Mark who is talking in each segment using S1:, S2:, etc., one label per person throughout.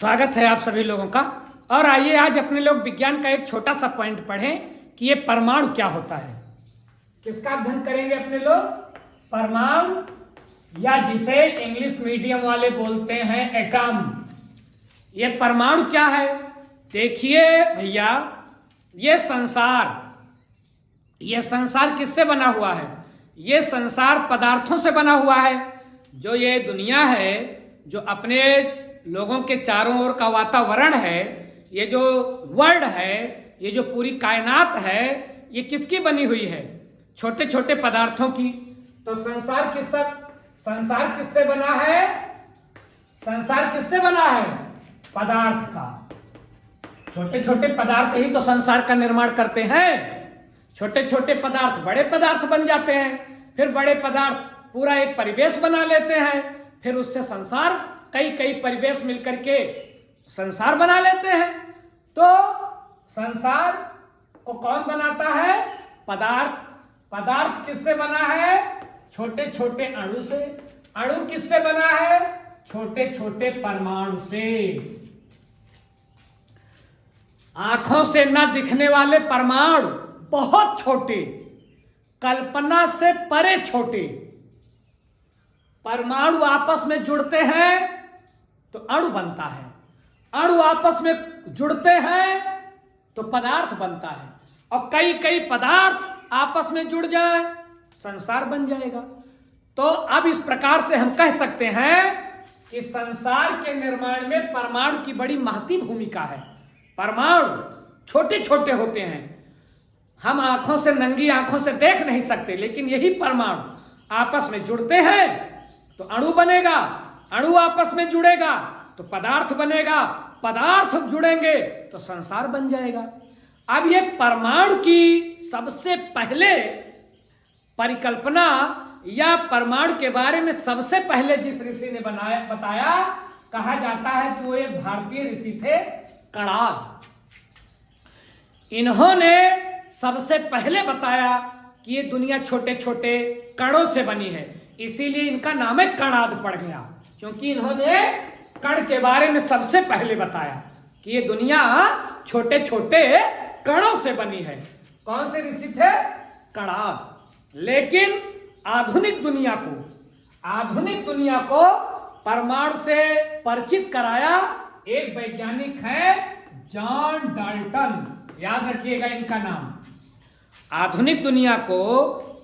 S1: स्वागत है आप सभी लोगों का। और आइए आज अपने लोग विज्ञान का एक छोटा सा पॉइंट पढ़ें कि ये परमाणु क्या होता है। किसका अध्ययन करेंगे अपने लोग? परमाणु, या जिसे इंग्लिश मीडियम वाले बोलते हैं एटम। ये परमाणु क्या है? देखिए भैया, ये संसार किससे बना हुआ है? ये संसार पदार्थों से बना हुआ है। जो ये दुनिया है, जो अपने लोगों के चारों ओर का वातावरण है, ये जो वर्ल्ड है, ये जो पूरी कायनात है, ये किसकी बनी हुई है? छोटे छोटे पदार्थों की। तो संसार किससे बना है? संसार किससे बना है? पदार्थ का। छोटे छोटे पदार्थ ही तो संसार का निर्माण करते हैं। छोटे छोटे पदार्थ बड़े पदार्थ बन जाते हैं, फिर बड़े पदार्थ पूरा एक परिवेश बना लेते हैं, फिर उससे संसार कई परिवेश मिलकर के संसार बना लेते हैं। तो संसार को कौन बनाता है? पदार्थ। पदार्थ किससे बना है? छोटे छोटे अणु से। अणु किससे बना है? छोटे छोटे परमाणु से। आंखों से न दिखने वाले परमाणु बहुत छोटे, कल्पना से परे छोटे। परमाणु आपस में जुड़ते हैं तो अणु बनता है, अणु आपस में जुड़ते हैं तो पदार्थ बनता है, और कई पदार्थ आपस में जुड़ जाए संसार बन जाएगा। तो अब इस प्रकार से हम कह सकते हैं कि संसार के निर्माण में परमाणु की बड़ी महती भूमिका है। परमाणु छोटे छोटे होते हैं, हम आंखों से, नंगी आंखों से देख नहीं सकते, लेकिन यही परमाणु आपस में जुड़ते हैं तो अणु बनेगा, अणु आपस में जुड़ेगा तो पदार्थ बनेगा, पदार्थ जुड़ेंगे तो संसार बन जाएगा। अब ये परमाणु की सबसे पहले परिकल्पना या परमाणु के बारे में सबसे पहले जिस ऋषि ने बताया, कहा जाता है कि वो एक भारतीय ऋषि थे, कणाद। इन्होंने सबसे पहले बताया कि ये दुनिया छोटे छोटे कणों से बनी है, इसीलिए इनका नाम है कणाद पड़ गया, क्योंकि इन्होंने कण के बारे में सबसे पहले बताया कि ये दुनिया छोटे छोटे कणों से बनी है। कौन से ऋषि थे? कणाद। लेकिन आधुनिक दुनिया को परमाणु से परिचित कराया एक वैज्ञानिक है, जॉन डाल्टन। याद रखिएगा इनका नाम। आधुनिक दुनिया को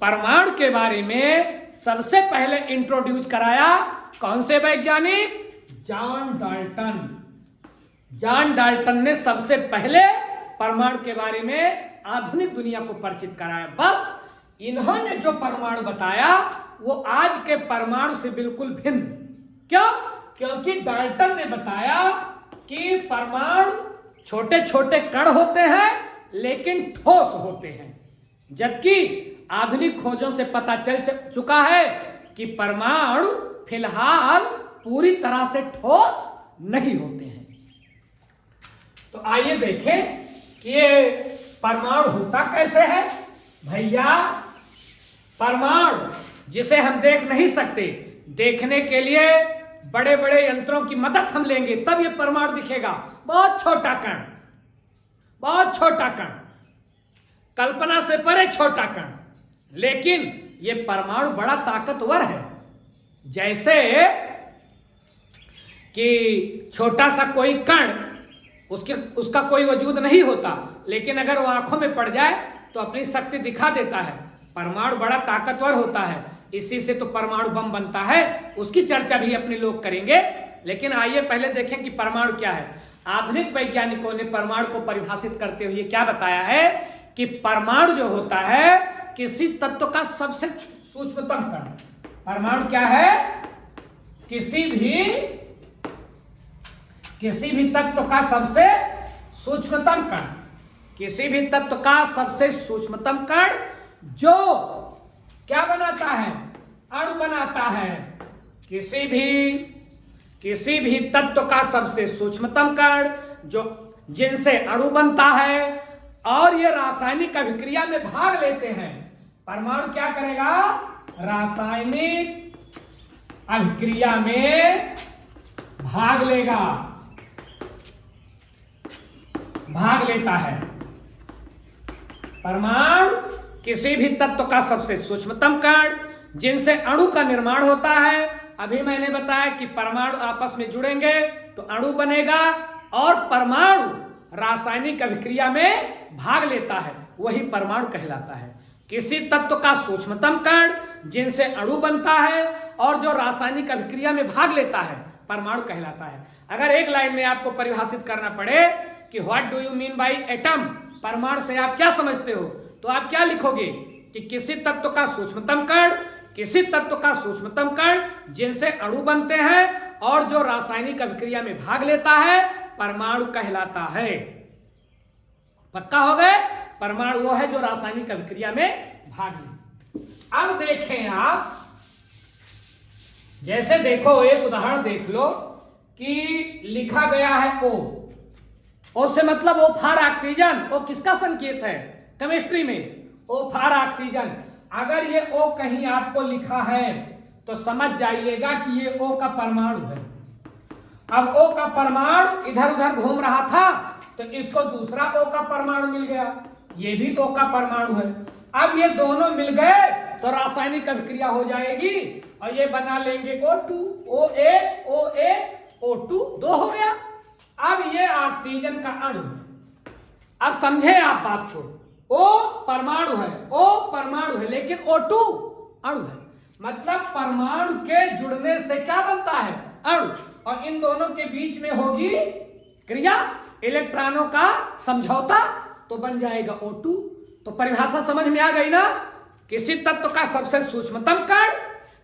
S1: परमाणु के बारे में सबसे पहले इंट्रोड्यूस कराया कौन से वैज्ञानिक? John Dalton. जॉन डाल्टन ने सबसे पहले परमाणु के बारे में आधुनिक दुनिया को परिचित कराया। बस इन्होंने जो परमाणु बताया वो आज के परमाणु से बिल्कुल भिन्न। क्यों? क्योंकि डाल्टन ने बताया कि परमाणु छोटे छोटे कण होते हैं लेकिन ठोस होते हैं, जबकि आधुनिक खोजों से पता चल चुका है कि परमाणु फिलहाल पूरी तरह से ठोस नहीं होते हैं। तो आइए देखें कि ये परमाणु होता कैसे है। भैया, परमाणु जिसे हम देख नहीं सकते, देखने के लिए बड़े बड़े यंत्रों की मदद हम लेंगे तब ये परमाणु दिखेगा। बहुत छोटा कण, बहुत छोटा कण, कल्पना से परे छोटा कण, लेकिन ये परमाणु बड़ा ताकतवर है। जैसे कि छोटा सा कोई कण, उसका कोई वजूद नहीं होता, लेकिन अगर वो आंखों में पड़ जाए तो अपनी शक्ति दिखा देता है। परमाणु बड़ा ताकतवर होता है, इसी से तो परमाणु बम बनता है। उसकी चर्चा भी अपने लोग करेंगे, लेकिन आइए पहले देखें कि परमाणु क्या है। आधुनिक वैज्ञानिकों ने परमाणु को परिभाषित करते हुए क्या बताया है कि परमाणु जो होता है किसी तत्व का सबसे सूक्ष्मतम कण। परमाणु क्या है? किसी भी तत्व का सबसे सूक्ष्मतम कण, किसी भी तत्व का सबसे सूक्ष्मतम कण जो क्या बनाता है? अणु बनाता है। किसी भी तत्व का सबसे सूक्ष्मतम कण जिनसे अणु बनता है और ये रासायनिक अभिक्रिया में भाग लेते हैं। परमाणु क्या करेगा? रासायनिक अभिक्रिया में भाग लेगा। भाग लेता है। परमाणु किसी भी तत्व का सबसे सूक्ष्मतम कण जिनसे अणु का निर्माण होता है। अभी मैंने बताया कि परमाणु आपस में जुड़ेंगे तो अणु बनेगा और परमाणु रासायनिक अभिक्रिया में भाग लेता है, वही परमाणु कहलाता है। किसी तत्व का सूक्ष्मतम कण जिनसे अणु बनता है और जो रासायनिक अभिक्रिया में भाग लेता है, परमाणु कहलाता है। अगर एक लाइन में आपको परिभाषित करना पड़े कि what do you mean by atom, परमाणु से आप क्या समझते हो, तो आप क्या लिखोगे कि किसी तत्व का सूक्ष्मतम कण, किसी तत्व का सूक्ष्मतम कण जिनसे अणु बनते हैं और जो रासायनिक अभिक्रिया में भाग लेता है, परमाणु कहलाता है। पक्का हो गए? परमाणु वो है जो रासायनिक अभिक्रिया में भाग ले। अब देखें आप, जैसे देखो एक उदाहरण देख लो कि लिखा गया है O से मतलब O फॉर ऑक्सीजन। O किसका संकेत है केमिस्ट्री में? O for oxygen. अगर ये O कहीं आपको लिखा है तो समझ जाइएगा कि ये O का परमाणु है। अब O का परमाणु इधर उधर घूम रहा था तो इसको दूसरा O का परमाणु मिल गया, ये भी O का परमाणु है। अब ये दोनों मिल गए तो रासायनिक अभिक्रिया हो जाएगी और ये बना लेंगे O2, O1, O1, O2, 2 हो गया। अब ये ऑक्सीजन का अणु है। अब समझे आप बात को, O परमाणु है, O परमाणु है, लेकिन O2 अणु है। मतलब परमाणु के जुड़ने से क्या बनता है? अणु। और इन दोनों के बीच में होगी क्रिया, इलेक्ट्रॉनों का समझौता, तो बन जाएगा O2। तो परिभाषा समझ में आ गई ना? किसी तत्व का सबसे सूक्ष्मतम कण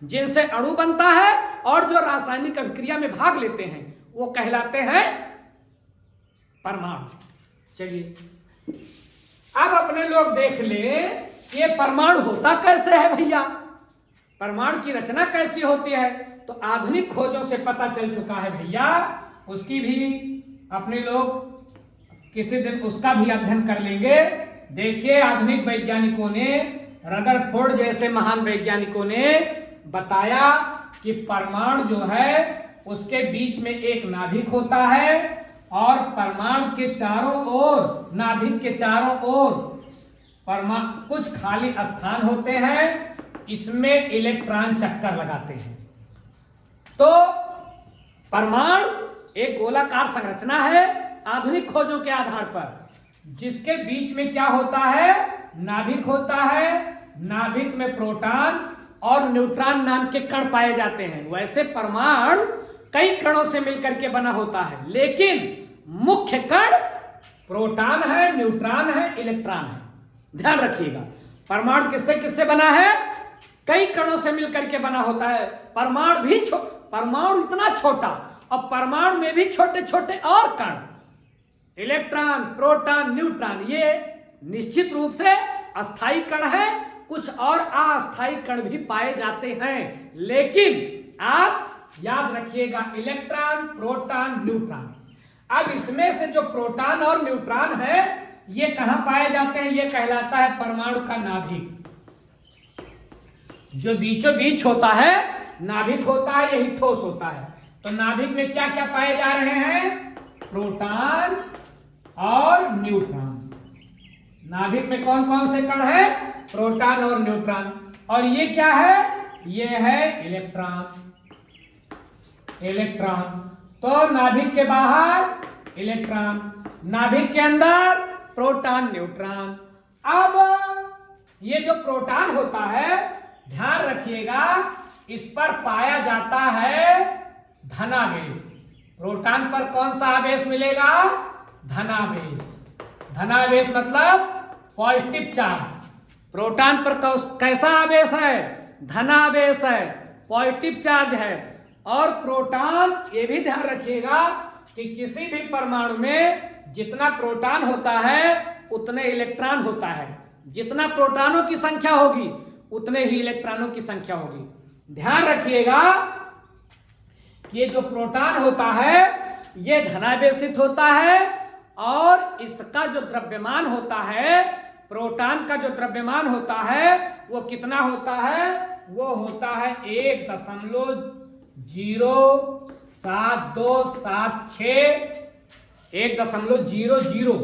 S1: जिनसे अणु बनता है और जो रासायनिक अभिक्रिया में भाग लेते हैं, वो कहलाते हैं परमाणु। चलिए अब अपने लोग देख ले ये परमाणु होता कैसे है भैया, परमाणु की रचना कैसी होती है। तो आधुनिक खोजों से पता चल चुका है भैया, उसकी भी अपने लोग किसी दिन उसका भी अध्ययन कर लेंगे। देखिए आधुनिक वैज्ञानिकों ने, रदरफोर्ड जैसे महान वैज्ञानिकों ने बताया कि परमाणु जो है उसके बीच में एक नाभिक होता है और परमाणु के चारों ओर, नाभिक के चारों ओर कुछ खाली स्थान होते हैं, इसमें इलेक्ट्रॉन चक्कर लगाते हैं। तो परमाणु एक गोलाकार संरचना है आधुनिक खोजों के आधार पर, जिसके बीच में क्या होता है? नाभिक होता है। नाभिक में प्रोटॉन और न्यूट्रॉन नाम के कण पाए जाते हैं। वैसे परमाणु कई कणों से मिलकर के बना होता है, लेकिन मुख्य कण प्रोटॉन है, न्यूट्रॉन है, इलेक्ट्रॉन है। ध्यान रखिएगा, परमाणु किससे किससे बना है? कई कणों से मिलकर के बना होता है। परमाणु इतना छोटा और परमाणु में भी छोटे छोटे और कण, इलेक्ट्रॉन, प्रोटॉन, न्यूट्रॉन, ये निश्चित रूप से अस्थायी कण है। कुछ और अस्थायी कण भी पाए जाते हैं, लेकिन आप याद रखिएगा इलेक्ट्रॉन, प्रोटॉन, न्यूट्रॉन। अब इसमें से जो प्रोटॉन और न्यूट्रॉन है ये कहां पाए जाते हैं? ये कहलाता है परमाणु का नाभिक। जो बीचों बीच होता है नाभिक होता है, यही ठोस होता है। तो नाभिक में क्या क्या पाए जा रहे हैं? प्रोटॉन और न्यूट्रॉन। नाभिक में कौन कौन से कण है? प्रोटॉन और न्यूट्रॉन। और ये क्या है? ये है इलेक्ट्रॉन। तो नाभिक के बाहर इलेक्ट्रॉन, नाभिक के अंदर प्रोटॉन, न्यूट्रॉन। अब ये जो प्रोटॉन होता है, ध्यान रखिएगा, इस पर पाया जाता है धनावेश। प्रोटॉन पर कौन सा आवेश मिलेगा? धनावेश। धनावेश मतलब पॉजिटिव चार्ज। प्रोटॉन पर कैसा आवेश है? धनावेश है, पॉजिटिव चार्ज है। और प्रोटॉन, ये भी ध्यान रखिएगा कि किसी भी परमाणु में जितना प्रोटॉन होता है उतने इलेक्ट्रॉन होता है। जितना प्रोटॉनों की संख्या होगी उतने ही इलेक्ट्रॉनों की संख्या होगी। ध्यान रखिएगा ये जो प्रोटॉन होता है ये धनावेशित होता है और इसका जो द्रव्यमान होता है, प्रोटॉन का जो द्रव्यमान होता है वो कितना होता है? वो होता है 1.07276 1.00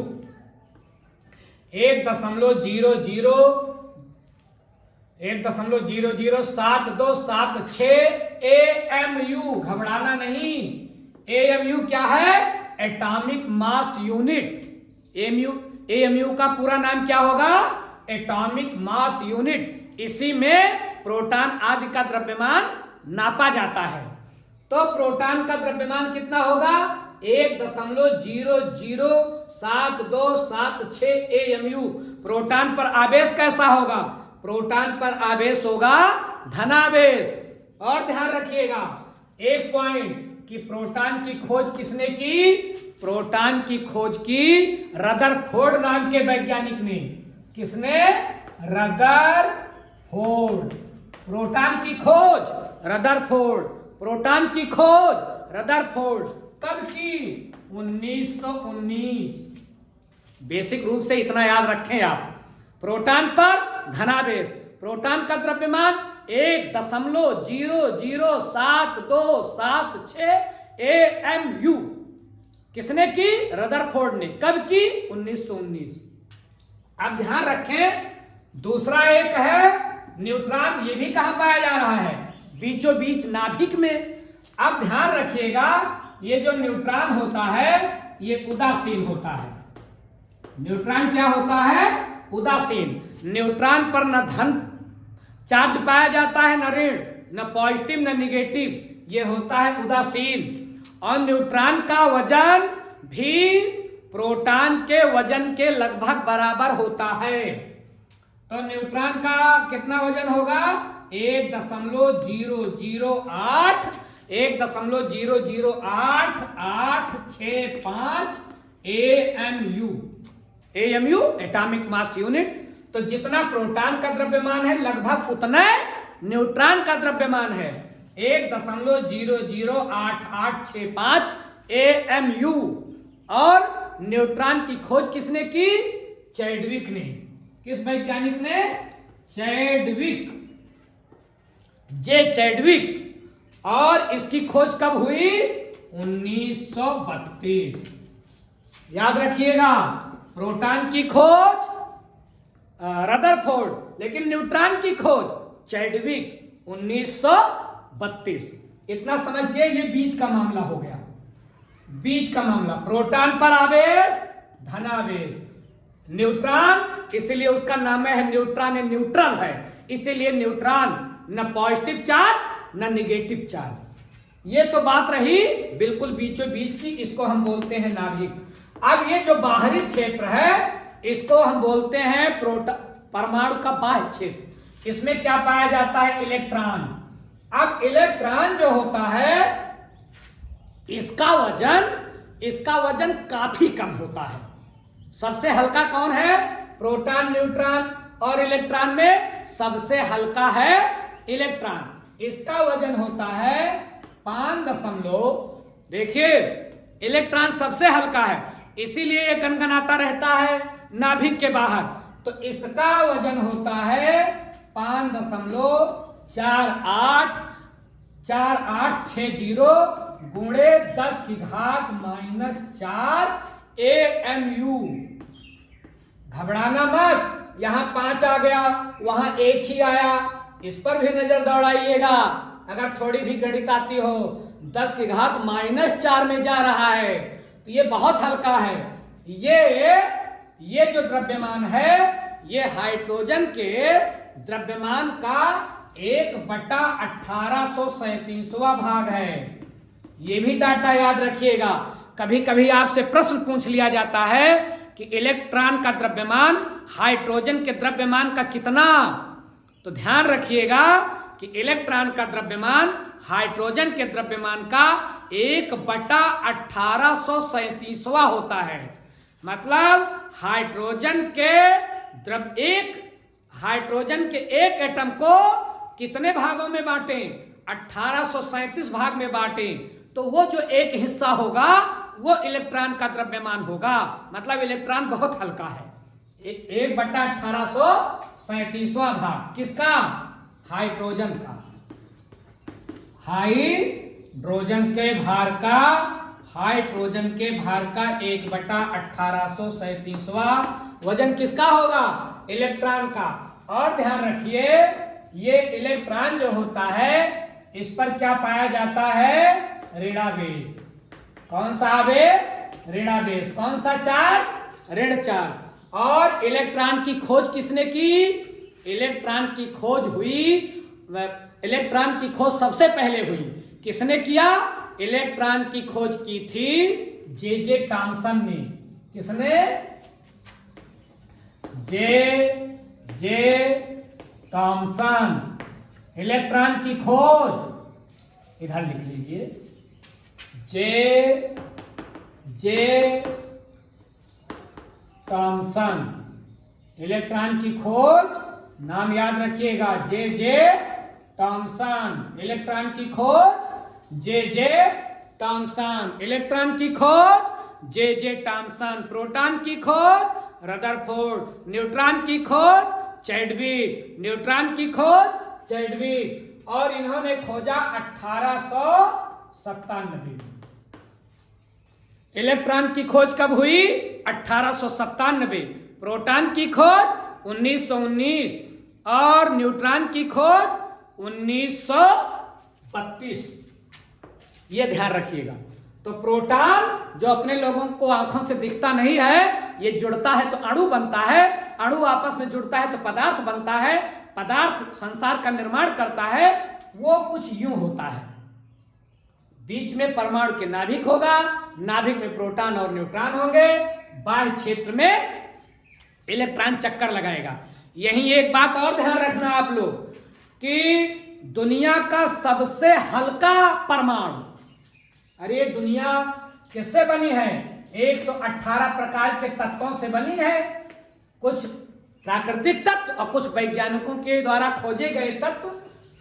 S1: 1.007276 AMU। घबराना नहीं, AMU क्या है? Atomic mass unit. AMU का पूरा नाम क्या होगा? Atomic mass unit. इसी में प्रोटॉन आदि का द्रव्यमान नापा जाता है। तो प्रोटॉन का द्रव्यमान कितना होगा? 1.007276 AMU। प्रोटॉन पर आवेश कैसा होगा? प्रोटॉन पर आवेश होगा धनावेश। और ध्यान रखिएगा एक पॉइंट कि प्रोटॉन की खोज किसने की? प्रोटॉन की खोज की रदरफोर्ड नाम के वैज्ञानिक ने। किसने? रदरफोर्ड। प्रोटॉन की खोज रदरफोर्ड। प्रोटॉन की खोज रदरफोर्ड कब की? 1919। बेसिक रूप से इतना याद रखें आप। प्रोटॉन पर धनावेश, प्रोटॉन का द्रव्यमान 1.007276 AMU। किसने की? रदरफोर्ड ने। कब की? 1919। अब ध्यान रखें दूसरा एक है न्यूट्रॉन। ये भी कहां पाया जा रहा है? बीचों बीच नाभिक में। अब ध्यान रखिएगा ये जो न्यूट्रॉन होता है ये उदासीन होता है। न्यूट्रॉन क्या होता है? उदासीन। न्यूट्रॉन पर न धन चार्ज पाया जाता है, न ऋण, न पॉजिटिव न निगेटिव। ये होता है उदासीन। और न्यूट्रॉन का वजन भी प्रोटॉन के वजन के लगभग बराबर होता है। तो न्यूट्रॉन का कितना वजन होगा? 1.008865 AMU। AMU atomic mass unit. तो जितना प्रोटॉन का द्रव्यमान है लगभग उतना न्यूट्रॉन का द्रव्यमान है। 1.008865 AMU। और न्यूट्रॉन की खोज किसने की? चैडविक ने। किस वैज्ञानिक ने? चैडविक, जे चैडविक। और इसकी खोज कब हुई? 1932। याद रखिएगा प्रोटॉन की खोज रदरफोर्ड, लेकिन न्यूट्रॉन की खोज चैडविक 1932। इतना समझिए ये बीच का मामला हो गया। बीच का मामला, प्रोटॉन पर आवेश धनावेश, न्यूट्रॉन इसीलिए उसका नाम है न्यूट्रॉन, न्यूट्रल है इसीलिए न्यूट्रॉन, न पॉजिटिव चार्ज न निगेटिव चार्ज। ये तो बात रही बिल्कुल बीचों बीच की, इसको हम बोलते हैं नाभिक। अब ये जो बाहरी क्षेत्र है इसको हम बोलते हैं परमाणु का बाह्य क्षेत्र। इसमें क्या पाया जाता है? इलेक्ट्रॉन। अब इलेक्ट्रॉन जो होता है इसका वजन काफी कम होता है। सबसे हल्का कौन है? प्रोटॉन, न्यूट्रॉन और इलेक्ट्रॉन में सबसे हल्का है इलेक्ट्रॉन। इसका वजन होता है 5 देखिए इलेक्ट्रॉन सबसे हल्का है इसीलिए ये गनगनाता रहता है नाभिक के बाहर। तो इसका वजन होता है 5.4860 गुणे 10⁻⁻⁴ AMU। घबराना मत, यहां 5 आ गया वहां 1 ही आया, इस पर भी नजर दौड़ाइएगा। अगर थोड़ी भी गणित आती हो 10⁻⁻⁴ में जा रहा है तो ये बहुत हल्का है। ये जो द्रव्यमान है ये हाइड्रोजन के द्रव्यमान का 1/1837वां भाग है। ये भी डाटा याद रखिएगा। कभी कभी आपसे प्रश्न पूछ लिया जाता है कि इलेक्ट्रॉन का द्रव्यमान हाइड्रोजन के द्रव्यमान का कितना। तो ध्यान रखिएगा कि इलेक्ट्रॉन का द्रव्यमान हाइड्रोजन के द्रव्यमान का 1/1837वां होता है। मतलब हाइड्रोजन के एक एटम को कितने भागों में बांटें? 1837 भाग में बांटें। तो वो जो एक हिस्सा होगा वो इलेक्ट्रॉन का द्रव्यमान होगा। मतलब इलेक्ट्रॉन बहुत हल्का है। 1/1837वां भाग किसका? हाइड्रोजन का। हाइड्रोजन के भार का हाइड्रोजन के भार का 1/1837वां वजन किसका होगा? इलेक्ट्रॉन का। और ध्यान रखिए, ये इलेक्ट्रॉन जो होता है इस पर क्या पाया जाता है? ऋणावेश। कौन सा आवेश? ऋणावेश। कौन सा चार्ज? ऋण चार्ज। और इलेक्ट्रॉन की खोज किसने की? इलेक्ट्रॉन की खोज हुई, इलेक्ट्रॉन की खोज सबसे पहले हुई। किसने किया? इलेक्ट्रॉन की खोज की थी जे टॉमसन ने। किसने? जे टॉमसन। इलेक्ट्रॉन की खोज इधर लिख लीजिए, जे टॉमसन। इलेक्ट्रॉन की खोज, नाम याद रखिएगा, जे टॉमसन। इलेक्ट्रॉन की खोज जे टॉमसन। इलेक्ट्रॉन की खोज जे टॉमसन। प्रोटॉन की खोज रदरफोर्ड। न्यूट्रॉन की खोज चैडविक। न्यूट्रॉन की खोज चैडविक। और इन्होंने खोजा 1897 में। इलेक्ट्रॉन की खोज कब हुई? 1897। प्रोटॉन की खोज 1919 और न्यूट्रॉन की खोज 1932। ये ध्यान रखिएगा। तो प्रोटॉन जो अपने लोगों को आंखों से दिखता नहीं है, ये जुड़ता है तो अणु बनता है, अणु आपस में जुड़ता है तो पदार्थ बनता है, पदार्थ संसार का निर्माण करता है। वो कुछ यूं होता है, बीच में परमाणु के नाभिक होगा, नाभिक में प्रोटॉन और न्यूट्रॉन होंगे, बाह्य क्षेत्र में इलेक्ट्रॉन चक्कर लगाएगा। यही एक बात और ध्यान रखना आप लोग कि दुनिया का सबसे हल्का परमाणु, अरे दुनिया किससे बनी है? 118 प्रकार के तत्वों से बनी है। कुछ प्राकृतिक तत्व और कुछ वैज्ञानिकों के द्वारा खोजे गए तत्व।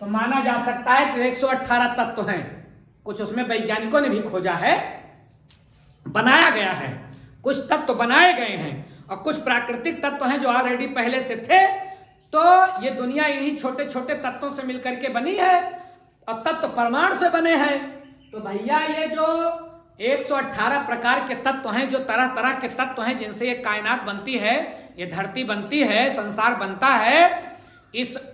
S1: तो माना जा सकता है कि 118 तत्व हैं। कुछ उसमें वैज्ञानिकों ने भी खोजा है, बनाया गया है। कुछ तत्व बनाए गए हैं और कुछ प्राकृतिक तत्व हैं जो ऑलरेडी पहले से थे। तो ये दुनिया इन्हीं छोटे छोटे तत्वों से मिलकर के बनी है और तत्व परमाणु से बने हैं। तो भैया ये जो 118 प्रकार के तत्व हैं, जो तरह तरह के तत्व हैं जिनसे ये कायनात बनती है, ये धरती बनती है, संसार बनता है,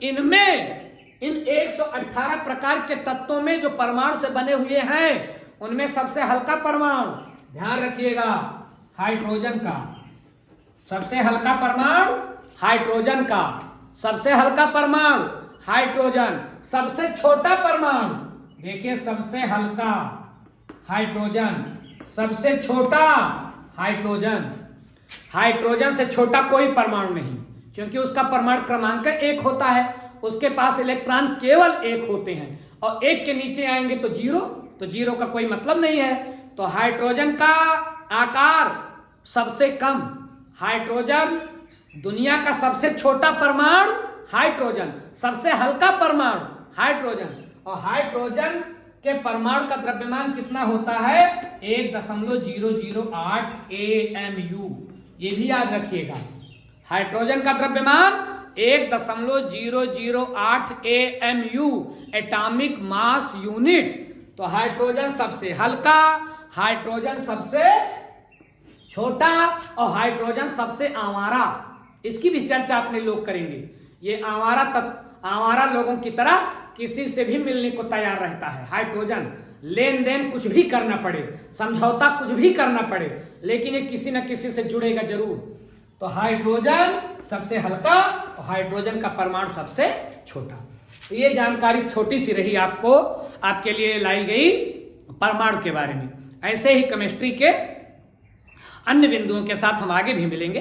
S1: इनमें इन 118 प्रकार के तत्वों में जो परमाणु से बने हुए हैं उनमें सबसे हल्का परमाणु, ध्यान रखिएगा, हाइड्रोजन का। सबसे हल्का परमाणु हाइड्रोजन का। सबसे हल्का परमाणु हाइड्रोजन। सबसे छोटा परमाणु देखिए, सबसे हल्का हाइड्रोजन, सबसे छोटा हाइड्रोजन। हाइड्रोजन से छोटा कोई परमाणु नहीं, क्योंकि उसका परमाणु क्रमांक 1 होता है। उसके पास इलेक्ट्रॉन केवल 1 होते हैं और 1 के नीचे आएंगे तो 0, तो 0 का कोई मतलब नहीं है। तो हाइड्रोजन का आकार सबसे कम, हाइड्रोजन दुनिया का सबसे छोटा परमाणु हाइड्रोजन, सबसे हल्का परमाणु हाइड्रोजन। और हाइड्रोजन के परमाणु का द्रव्यमान कितना होता है? 1.008 AMU। ये भी याद रखिएगा, हाइड्रोजन का द्रव्यमान 1.008 AMU, एटॉमिक मास यूनिट। तो हाइड्रोजन सबसे हल्का, हाइड्रोजन सबसे छोटा और हाइड्रोजन सबसे आवारा। इसकी भी चर्चा अपने लोग करेंगे। ये आवारा लोगों की तरह किसी से भी मिलने को तैयार रहता है हाइड्रोजन। लेन देन कुछ भी करना पड़े, समझौता कुछ भी करना पड़े, लेकिन ये किसी न किसी से जुड़ेगा जरूर। तो हाइड्रोजन सबसे हल्का और हाइड्रोजन का परमाणु सबसे छोटा। तो ये जानकारी छोटी सी रही आपको, आपके लिए लाई गई परमाणु के बारे में। ऐसे ही केमिस्ट्री के अन्य बिंदुओं के साथ हम आगे भी मिलेंगे।